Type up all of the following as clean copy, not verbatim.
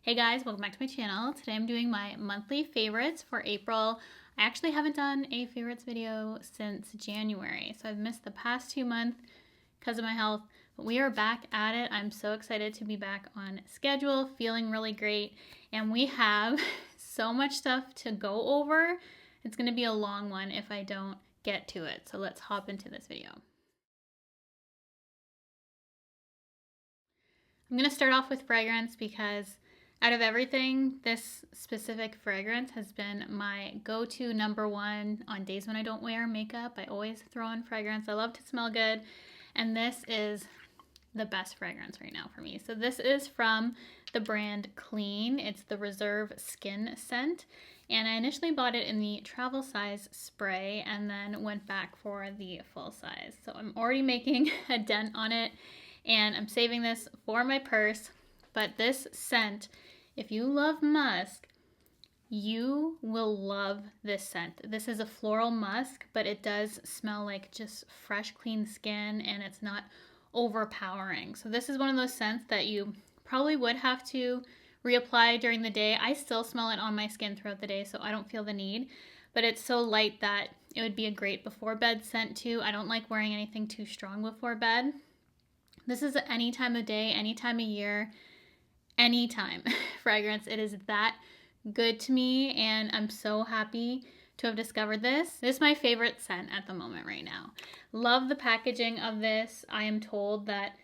Hey guys, welcome back to my channel. Today I'm doing my monthly favorites for April. I actually haven't done a favorites video since January, so I've missed the past 2 months because of my health, but we are back at it. I'm so excited to be back on schedule, feeling really great, and we have so much stuff to go over. It's going to be a long one if I don't get to it, so let's hop into this video. I'm going to start off with fragrance because out of everything, this specific fragrance has been my go-to number one on days when I don't wear makeup. I always throw in fragrance. I love to smell good, and this is the best fragrance right now for me. So this is from the brand Clean. It's the Reserve Skin scent, and I initially bought it in the travel size spray and then went back for the full size. So I'm already making a dent on it, and I'm saving this for my purse. But this scent, if you love musk, you will love this scent. This is a floral musk, but it does smell like just fresh, clean skin, and it's not overpowering. So this is one of those scents that you probably would have to reapply during the day. I still smell it on my skin throughout the day, so I don't feel the need. But it's so light that it would be a great before bed scent too. I don't like wearing anything too strong before bed. This is any time of day, any time of year, anytime fragrance. It is that good to me, and I'm so happy to have discovered this. This is my favorite scent at the moment right now. Love the packaging of this. I am told that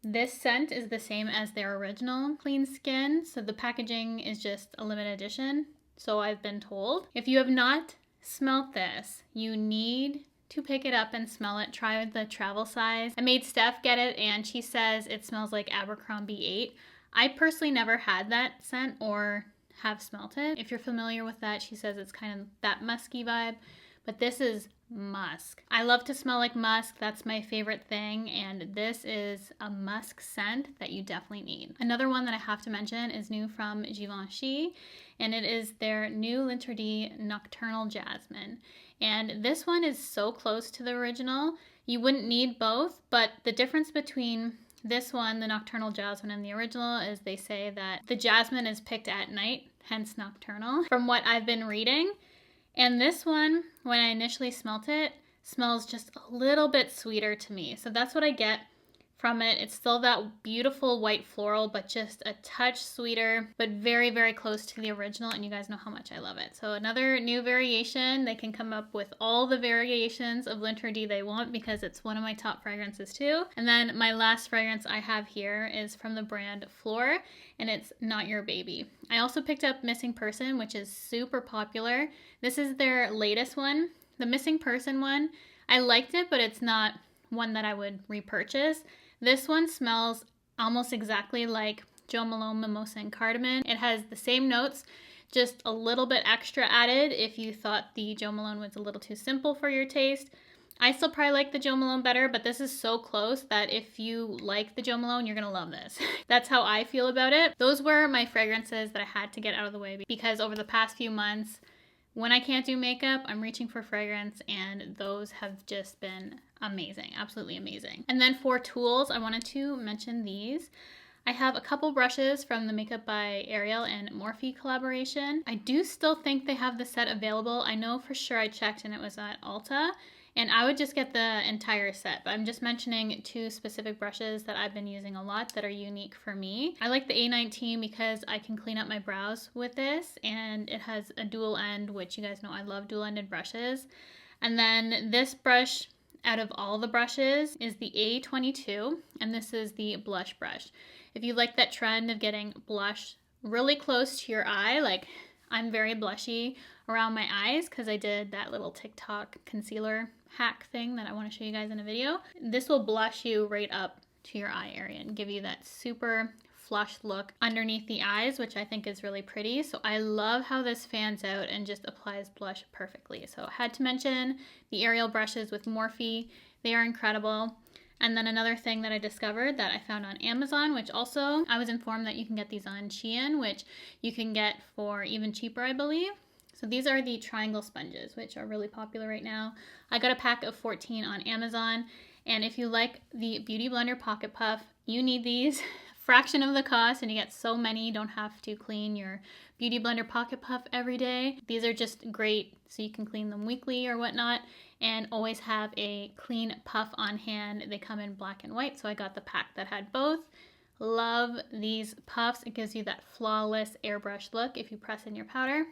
this scent is the same as their original Clean Skin, so the packaging is just a limited edition, so I've been told. If you have not smelt this, you need to pick it up and smell it. Try the travel size. I made Steph get it, and she says it smells like Abercrombie 8. I personally never had that scent or have smelt it. If you're familiar with that, she says it's kind of that musky vibe, but this is musk. I love to smell like musk. That's my favorite thing, and this is a musk scent that you definitely need. Another one that I have to mention is new from Givenchy, and it is their new L'Interdit Nocturnal Jasmine. And this one is so close to the original. You wouldn't need both, but the difference between this one, the Nocturnal Jasmine, and the original is they say that the jasmine is picked at night, hence nocturnal, from what I've been reading. And this one, when I initially smelt it, smells just a little bit sweeter to me. So that's what I get from it. It's still that beautiful white floral, but just a touch sweeter, but very, very close to the original, and you guys know how much I love it. So another new variation. They can come up with all the variations of L'Interdit they want because it's one of my top fragrances too. And then my last fragrance I have here is from the brand Faux, and it's Not Your Baby. I also picked up Missing Person, which is super popular. This is their latest one. The Missing Person one, I liked it, but it's not one that I would repurchase. This one smells almost exactly like Jo Malone Mimosa and Cardamom. It has the same notes, just a little bit extra added if you thought the Jo Malone was a little too simple for your taste. I still probably like the Jo Malone better, but this is so close that if you like the Jo Malone, you're gonna love this. That's how I feel about it. Those were my fragrances that I had to get out of the way because over the past few months, when I can't do makeup, I'm reaching for fragrance, and those have just been amazing, absolutely amazing. And then for tools, I wanted to mention these. I have a couple brushes from the Makeup by Cheryl and Morphe collaboration. I do still think they have the set available. I know for sure I checked and it was at Ulta, and I would just get the entire set, but I'm just mentioning two specific brushes that I've been using a lot that are unique for me. I like the A19 because I can clean up my brows with this, and it has a dual end, which you guys know I love dual-ended brushes. And then this brush, out of all the brushes, is the A22, and this is the blush brush. If you like that trend of getting blush really close to your eye, like I'm very blushy around my eyes because I did that little TikTok concealer hack thing that I want to show you guys in a video. This will blush you right up to your eye area and give you that super flush look underneath the eyes, which I think is really pretty. So I love how this fans out and just applies blush perfectly. So I had to mention the Ariel brushes with Morphe. They are incredible. And then another thing that I discovered that I found on Amazon, which also I was informed that you can get these on Shein, which you can get for even cheaper, I believe. So these are the triangle sponges, which are really popular right now. I got a pack of 14 on Amazon, and if you like the Beauty Blender Pocket Puff, you need these fraction of the cost and you get so many. You don't have to clean your Beauty Blender Pocket Puff every day. These are just great so you can clean them weekly or whatnot and always have a clean puff on hand. They come in black and white, so I got the pack that had both. Love these puffs. It gives you that flawless airbrush look if you press in your powder.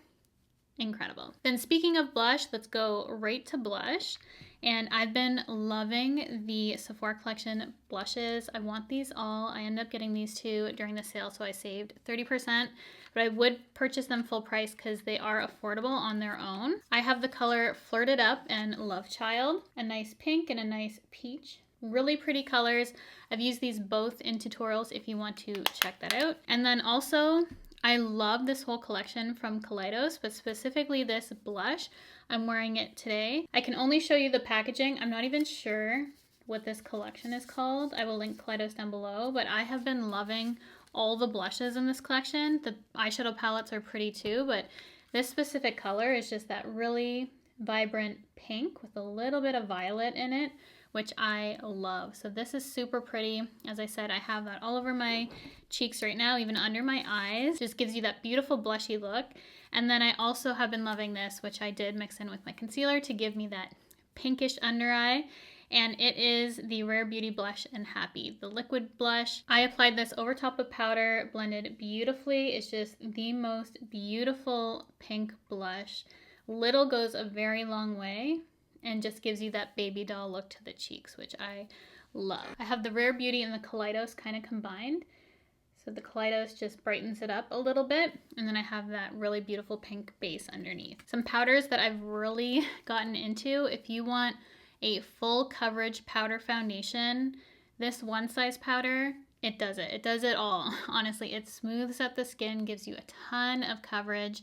Incredible. Then speaking of blush, let's go right to blush. And I've been loving the Sephora collection blushes. I want these all. I ended up getting these two during the sale, so I saved 30%, but I would purchase them full price because they are affordable on their own. I have the color Flirted Up and Love Child, a nice pink and a nice peach. Really pretty colors. I've used these both in tutorials if you want to check that out. And then also, I love this whole collection from Kaleidos, but specifically this blush. I'm wearing it today. I can only show you the packaging. I'm not even sure what this collection is called. I will link Kaleidos down below, but I have been loving all the blushes in this collection. The eyeshadow palettes are pretty too, but this specific color is just that really vibrant pink with a little bit of violet in it, which I love. So this is super pretty. As I said, I have that all over my cheeks right now, even under my eyes. Just gives you that beautiful blushy look. And then I also have been loving this, which I did mix in with my concealer to give me that pinkish under eye. And it is the Rare Beauty Blush in Happy, the liquid blush. I applied this over top of powder, blended beautifully. It's just the most beautiful pink blush. Little goes a very long way and just gives you that baby doll look to the cheeks, which I love. I have the Rare Beauty and the Kaleidos kind of combined. So the Kaleidos just brightens it up a little bit. And then I have that really beautiful pink base underneath. Some powders that I've really gotten into. If you want a full coverage powder foundation, this One Size powder, it does it. It does it all. Honestly, it smooths out the skin, gives you a ton of coverage.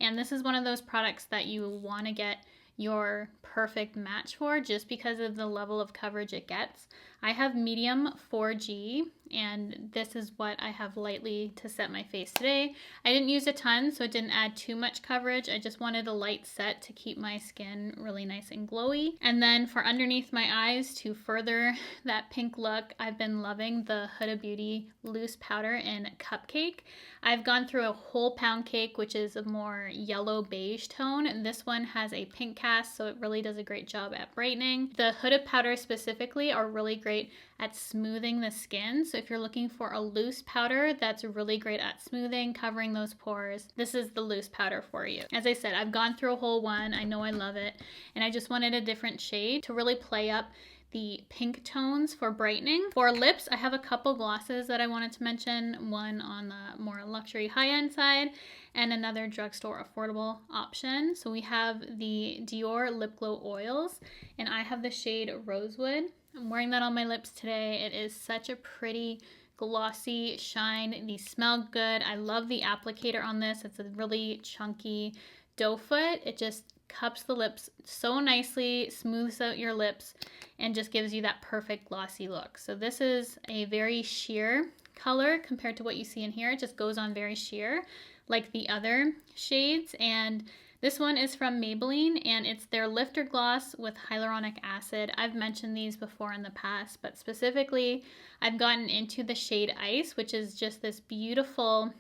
And this is one of those products that you want to get your perfect match for just because of the level of coverage it gets. I have medium 4G and this is what I have lightly to set my face today. I didn't use a ton, so it didn't add too much coverage. I just wanted a light set to keep my skin really nice and glowy. And then for underneath my eyes to further that pink look, I've been loving the Huda Beauty loose powder in Cupcake. I've gone through a whole pound cake, which is a more yellow beige tone, and this one has a pink cast, so it really does a great job at brightening. The Huda powder specifically are really great at smoothing the skin, so if you're looking for a loose powder that's really great at smoothing, covering those pores, this is the loose powder for you. As I said, I've gone through a whole one. I know I love it, and I just wanted a different shade to really play up the pink tones for brightening. For lips, I have a couple glosses that I wanted to mention, one on the more luxury high-end side and another drugstore affordable option. So we have the Dior Lip Glow Oils, and I have the shade Rosewood. I'm wearing that on my lips today. It is such a pretty glossy shine. These smell good. I love the applicator on this. It's a really chunky doe foot. It just cups the lips so nicely, smooths out your lips, and just gives you that perfect glossy look. So this is a very sheer color compared to what you see in here. It just goes on very sheer like the other shades. And this one is from Maybelline, and it's their Lifter Gloss with hyaluronic acid. I've mentioned these before in the past, but specifically I've gotten into the shade Ice, which is just this beautiful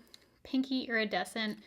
pinky iridescent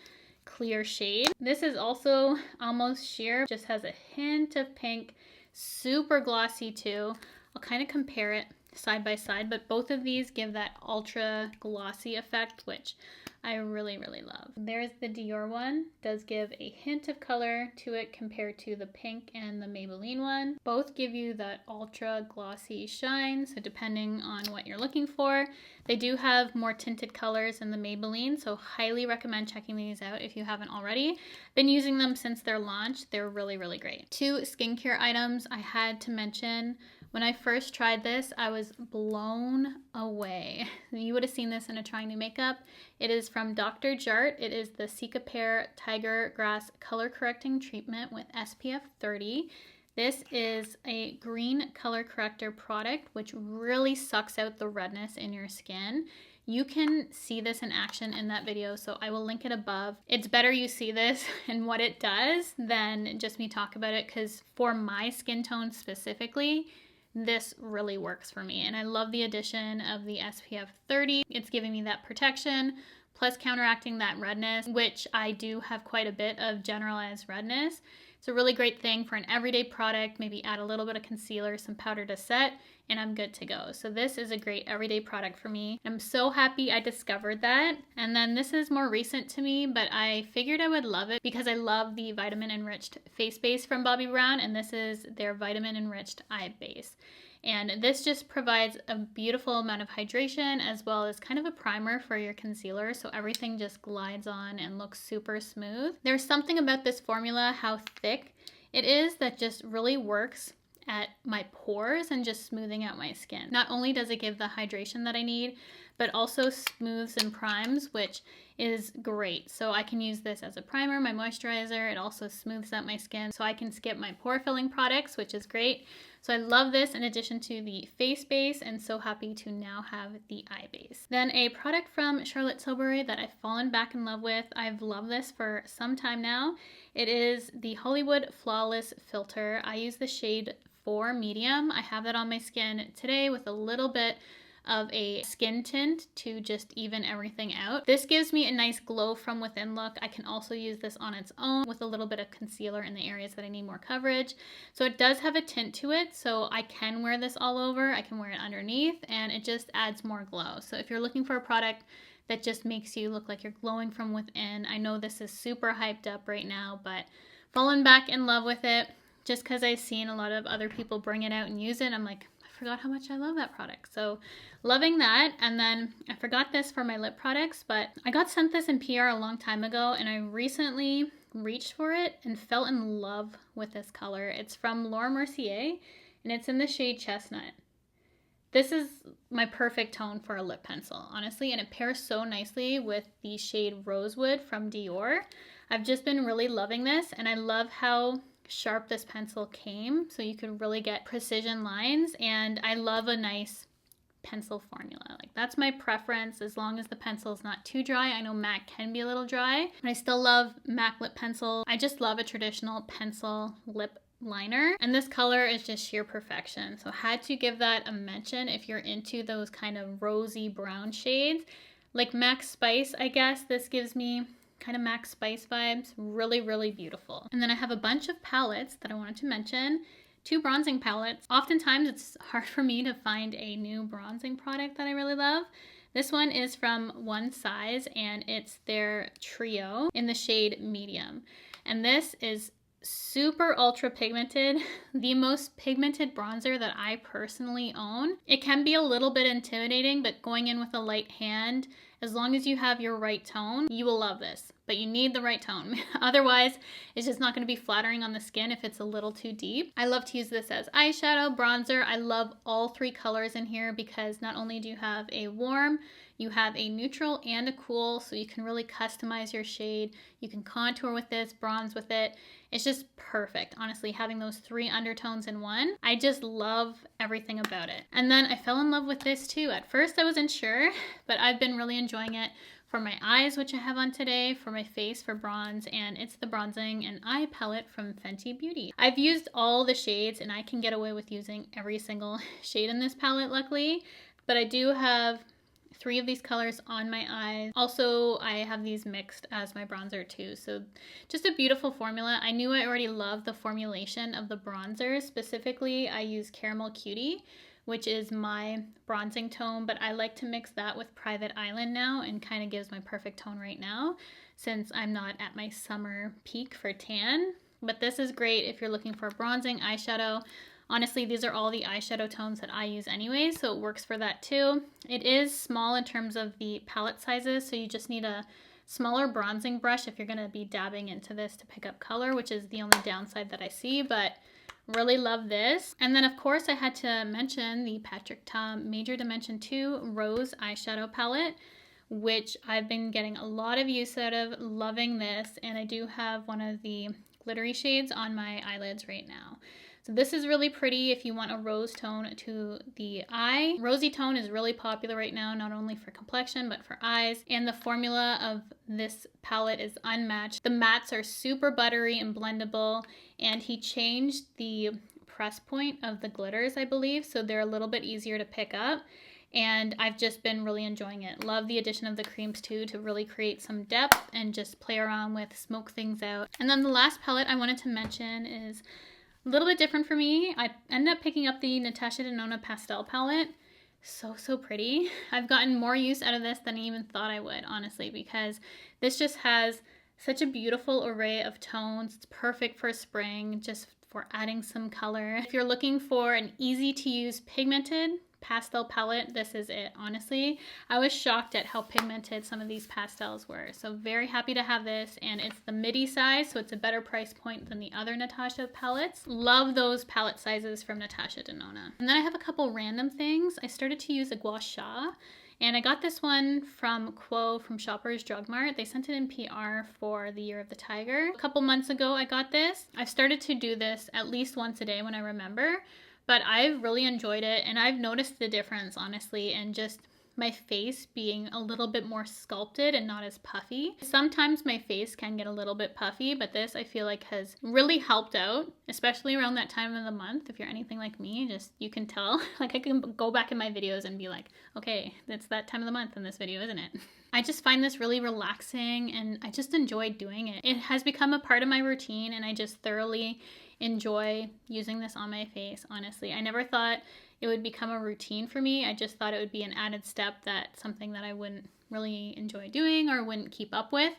clear shade. This is also almost sheer, just has a hint of pink, super glossy too. I'll kind of compare it side by side, but both of these give that ultra glossy effect, which I really, really love. There's the Dior one. Does give a hint of color to it compared to the pink and the Maybelline one. Both give you that ultra glossy shine, so depending on what you're looking for. They do have more tinted colors in the Maybelline, so highly recommend checking these out if you haven't already. Been using them since their launch. They're really, really great. 2 skincare items I had to mention. When I first tried this, I was blown away. You would have seen this in a Trying New Makeup. It is from Dr. Jart. It is the Cicapair Tiger Grass Color Correcting Treatment with SPF 30. This is a green color corrector product, which really sucks out the redness in your skin. You can see this in action in that video, so I will link it above. It's better you see this and what it does than just me talk about it, because for my skin tone specifically, this really works for me. And I love the addition of the SPF 30. It's giving me that protection, plus counteracting that redness, which I do have quite a bit of generalized redness. It's a really great thing for an everyday product. Maybe add a little bit of concealer, some powder to set, and I'm good to go. So this is a great everyday product for me. I'm so happy I discovered that. And then this is more recent to me, but I figured I would love it because I love the vitamin enriched face base from Bobbi Brown, and this is their vitamin enriched eye base. And this just provides a beautiful amount of hydration as well as kind of a primer for your concealer, so everything just glides on and looks super smooth. There's something about this formula, how thick it is, that just really works at my pores and just smoothing out my skin. Not only does it give the hydration that I need, but also smooths and primes, which is great. So I can use this as a primer, my moisturizer. It also smooths out my skin, so I can skip my pore filling products, which is great. So I love this in addition to the face base, and so happy to now have the eye base. Then a product from Charlotte Tilbury that I've fallen back in love with. I've loved this for some time now. It is the Hollywood Flawless Filter. I use the shade 4 medium. I have that on my skin today with a little bit of a skin tint to just even everything out. This gives me a nice glow from within look. I can also use this on its own with a little bit of concealer in the areas that I need more coverage. So it does have a tint to it, so I can wear this all over. I can wear it underneath, and it just adds more glow. So if you're looking for a product that just makes you look like you're glowing from within, I know this is super hyped up right now, but fallen back in love with it just because I've seen a lot of other people bring it out and use it. I'm like, I forgot how much I love that product. So loving that. And then I forgot this for my lip products, but I got sent this in PR a long time ago, and I recently reached for it and fell in love with this color. It's from Laura Mercier, and it's in the shade Chestnut. This is my perfect tone for a lip pencil, honestly, and it pairs so nicely with the shade Rosewood from Dior. I've just been really loving this, and I love how sharp this pencil came, so you could really get precision lines, and I love a nice pencil formula. Like, that's my preference, as long as the pencil is not too dry. I know MAC can be a little dry, but I still love MAC lip pencil. I just love a traditional pencil lip liner, and this color is just sheer perfection, so had to give that a mention if you're into those kind of rosy brown shades. Like MAC Spice, I guess this gives me kind of MAC Spice vibes. Really, really beautiful. And then I have a bunch of palettes that I wanted to mention. 2 bronzing palettes. Oftentimes it's hard for me to find a new bronzing product that I really love. This one is from One Size, and it's their trio in the shade medium. And this is super ultra pigmented, the most pigmented bronzer that I personally own. It can be a little bit intimidating, but going in with a light hand, as long as you have your right tone, you will love this. But you need the right tone. Otherwise, it's just not going to be flattering on the skin if it's a little too deep. I love to use this as eyeshadow, bronzer. I love all 3 colors in here because not only do you have a warm, you have a neutral and a cool, so you can really customize your shade. You can contour with this, bronze with it. It's just perfect, honestly, having those 3 undertones in one. I just love everything about it. And then I fell in love with this too. At first I wasn't sure, but I've been really enjoying it for my eyes, which I have on today, for my face for bronze, and it's the Bronzing and Eye Palette from Fenty Beauty. I've used all the shades, and I can get away with using every single shade in this palette, luckily, but I do have 3 of these colors on my eyes. Also, I have these mixed as my bronzer too. So just a beautiful formula. I knew I already loved the formulation of the bronzers. Specifically, I use Caramel Cutie, which is my bronzing tone, but I like to mix that with Private Island now, and kind of gives my perfect tone right now since I'm not at my summer peak for tan. But this is great if you're looking for bronzing eyeshadow. Honestly, these are all the eyeshadow tones that I use anyway, so it works for that too. It is small in terms of the palette sizes, so you just need a smaller bronzing brush if you're going to be dabbing into this to pick up color, which is the only downside that I see, but really love this. And then of course I had to mention the Patrick Ta Major Dimension 2 Rose Eyeshadow Palette, which I've been getting a lot of use out of, loving this, and I do have one of the glittery shades on my eyelids right now. So this is really pretty if you want a rose tone to the eye. Rosy tone is really popular right now, not only for complexion, but for eyes. And the formula of this palette is unmatched. The mattes are super buttery and blendable, and he changed the press point of the glitters, I believe, so they're a little bit easier to pick up. And I've just been really enjoying it. Love the addition of the creams too to really create some depth and just play around with, smoke things out. And then the last palette I wanted to mention is a little bit different for me. I ended up picking up the Natasha Denona Pastel palette. So pretty. I've gotten more use out of this than I even thought I would, honestly, because this just has such a beautiful array of tones. It's perfect for spring, just for adding some color. If you're looking for an easy to use pigmented pastel palette, this is it, honestly. I was shocked at how pigmented some of these pastels were. So very happy to have this, and it's the midi size, so it's a better price point than the other Natasha palettes. Love those palette sizes from Natasha Denona. And then I have a couple random things. I started to use a gua sha, and I got this one from Faux from Shoppers Drug Mart. They sent it in PR for the Year of the Tiger. A couple months ago I got this. I've started to do this at least once a day when I remember. But I've really enjoyed it, and I've noticed the difference, honestly, and just my face being a little bit more sculpted and not as puffy. Sometimes my face can get a little bit puffy, but this I feel like has really helped out, especially around that time of the month. If you're anything like me, just you can tell. Like I can go back in my videos and be like, okay, it's that time of the month in this video, isn't it? I just find this really relaxing, and I just enjoy doing it. It has become a part of my routine, and I just thoroughly enjoy using this on my face, honestly. I never thought it would become a routine for me. I just thought it would be an added step, that something that I wouldn't really enjoy doing or wouldn't keep up with.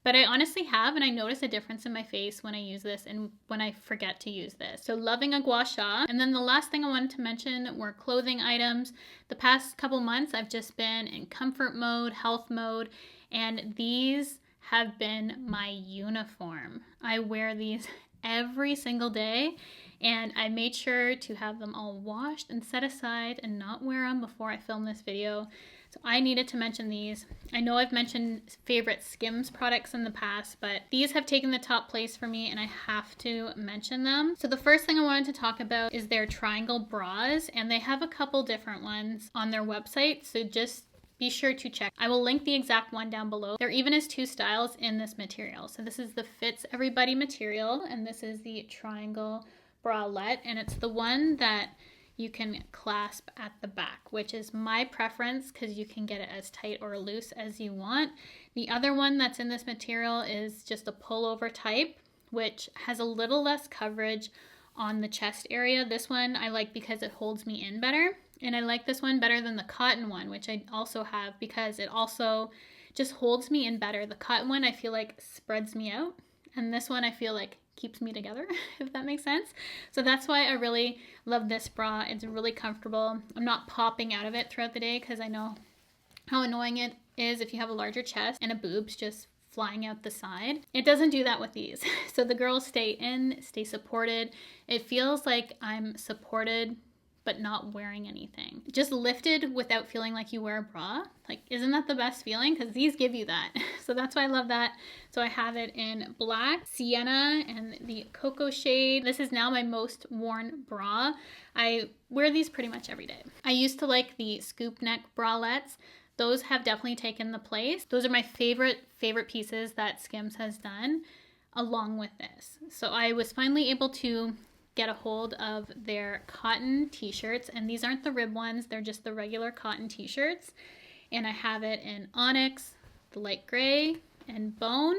But I honestly have, and I notice a difference in my face when I use this and when I forget to use this. So loving a gua sha. And then the last thing I wanted to mention were clothing items. The past couple months I've just been in comfort mode, health mode, and these have been my uniform. I wear these every single day, and I made sure to have them all washed and set aside and not wear them before I film this video. So I needed to mention these. I know I've mentioned favorite Skims products in the past, but these have taken the top place for me, and I have to mention them. So the first thing I wanted to talk about is their triangle bras, and they have a couple different ones on their website, so just be sure to check. I will link the exact one down below. There even is two styles in this material. So this is the Fits Everybody material, and this is the triangle bralette, and it's the one that you can clasp at the back, which is my preference because you can get it as tight or loose as you want. The other one that's in this material is just a pullover type, which has a little less coverage on the chest area. This one I like because it holds me in better. And I like this one better than the cotton one, which I also have because it also just holds me in better. The cotton one I feel like spreads me out, and this one I feel like keeps me together, if that makes sense. So that's why I really love this bra. It's really comfortable. I'm not popping out of it throughout the day because I know how annoying it is if you have a larger chest and a boobs just flying out the side. It doesn't do that with these. So the girls stay in, stay supported. It feels like I'm supported but not wearing anything. Just lifted without feeling like you wear a bra. Like, isn't that the best feeling? Because these give you that. So that's why I love that. So I have it in black, sienna, and the cocoa shade. This is now my most worn bra. I wear these pretty much every day. I used to like the scoop neck bralettes. Those have definitely taken the place. Those are my favorite pieces that Skims has done along with this. So I was finally able to get a hold of their cotton t-shirts, and these aren't the rib ones, they're just the regular cotton t-shirts, and I have it in onyx, the light gray, and bone.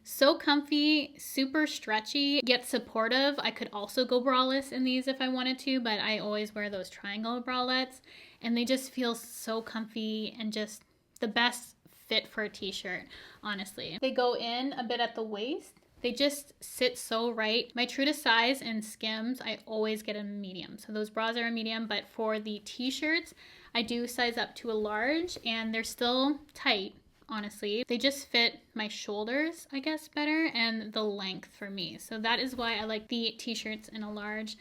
So comfy, super stretchy, yet supportive. I could also go braless in these if I wanted to, but I always wear those triangle bralettes, and they just feel so comfy and just the best fit for a t-shirt, honestly. They go in a bit at the waist. They just sit so right. My true to size in Skims, I always get a medium. So those bras are a medium, but for the t-shirts, I do size up to a large, and they're still tight, honestly. They just fit my shoulders, I guess, better, and the length for me. So that is why I like the t-shirts in a large.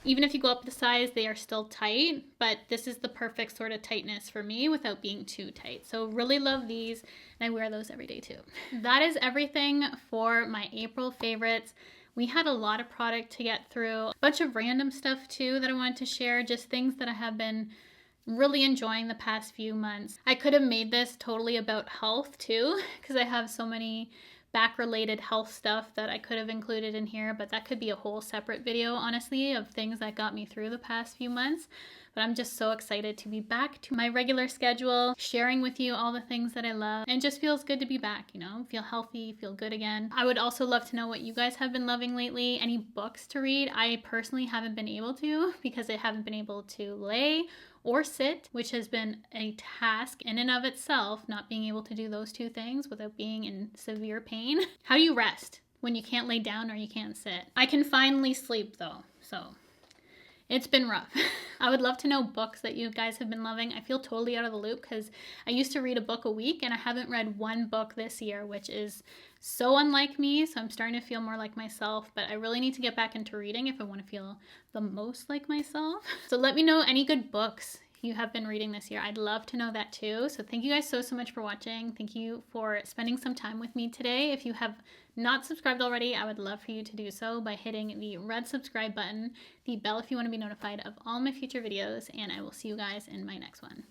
Even if you go up the size, they are still tight, but this is the perfect sort of tightness for me without being too tight. So really love these, and I wear those every day too. That is everything for my April favorites. We had a lot of product to get through, a bunch of random stuff too that I wanted to share, just things that I have been really enjoying the past few months. I could have made this totally about health too, because I have so many back-related health stuff that I could have included in here, but that could be a whole separate video, honestly, of things that got me through the past few months. But I'm just so excited to be back to my regular schedule, sharing with you all the things that I love, and it just feels good to be back, you know, feel healthy, feel good again. I would also love to know what you guys have been loving lately, any books to read. I personally haven't been able to because I haven't been able to lay or sit, which has been a task in and of itself, not being able to do those two things without being in severe pain. How do you rest when you can't lay down or you can't sit? I can finally sleep though, so it's been rough. I would love to know books that you guys have been loving. I feel totally out of the loop because I used to read a book a week and I haven't read one book this year, which is so unlike me. So I'm starting to feel more like myself, but I really need to get back into reading if I want to feel the most like myself. So let me know any good books you have been reading this year. I'd love to know that too. So thank you guys so much for watching. Thank you for spending some time with me today. If you have not subscribed already, I would love for you to do so by hitting the red subscribe button, the bell if you want to be notified of all my future videos, and I will see you guys in my next one.